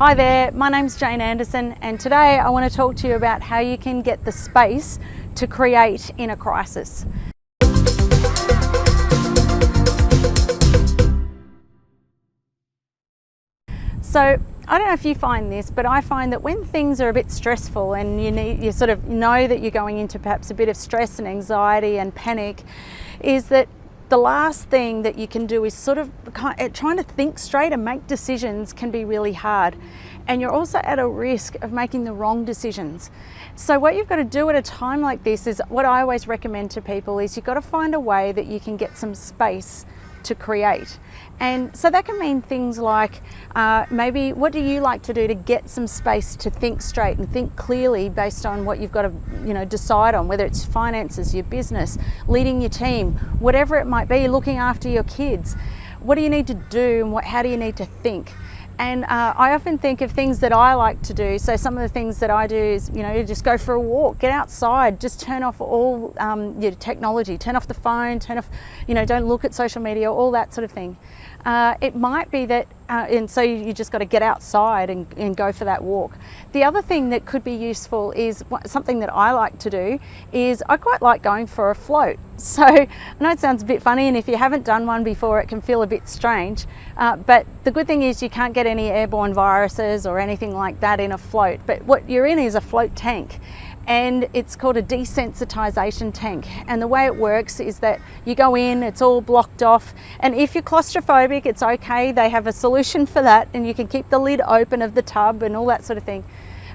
Hi there, my name's Jane Anderson, and today I want to talk to you about how you can get the space to create in a crisis. So I don't know if you find this, but I find that when things are a bit stressful and you sort of know that you're going into perhaps a bit of stress and anxiety and panic, is that the last thing that you can do is sort of trying to think straight and make decisions can be really hard. And you're also at a risk of making the wrong decisions. So what you've got to do at a time like this is what I always recommend to people is you've got to find a way that you can get some space to create. And so that can mean things like maybe what do you like to do to get some space to think straight and think clearly based on what you've got to decide on, whether it's finances, your business, leading your team, whatever it might be, looking after your kids. What do you need to do and how do you need to think? And I often think of things that I like to do. So some of the things that I do is, just go for a walk, get outside, just turn off all your technology, turn off the phone, turn off, don't look at social media, all that sort of thing. It might be that, and so you just got to get outside and go for that walk. The other thing that could be useful is something that I like to do is I quite like going for a float. So I know it sounds a bit funny, and if you haven't done one before, it can feel a bit strange. But the good thing is you can't get any airborne viruses or anything like that in a float. But what you're in is a float tank. And it's called a desensitization tank. And the way it works is that you go in, it's all blocked off. And if you're claustrophobic, it's okay. They have a solution for that, and you can keep the lid open of the tub and all that sort of thing.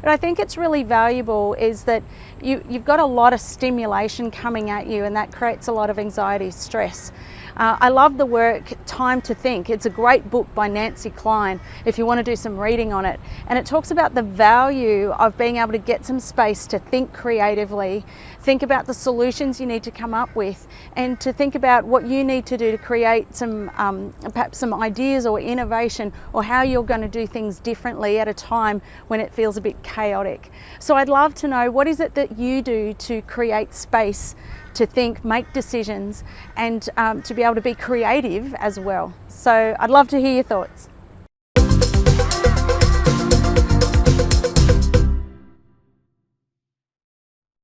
But I think it's really valuable is that you've got a lot of stimulation coming at you, and that creates a lot of anxiety, stress. I love the work Time to Think. It's a great book by Nancy Klein if you want to do some reading on it. And it talks about the value of being able to get some space to think creatively, think about the solutions you need to come up with, and to think about what you need to do to create some, perhaps some ideas or innovation, or how you're going to do things differently at a time when it feels a bit chaotic. So I'd love to know, what is it that you do to create space to think, make decisions, and to be able to be creative as well. So I'd love to hear your thoughts.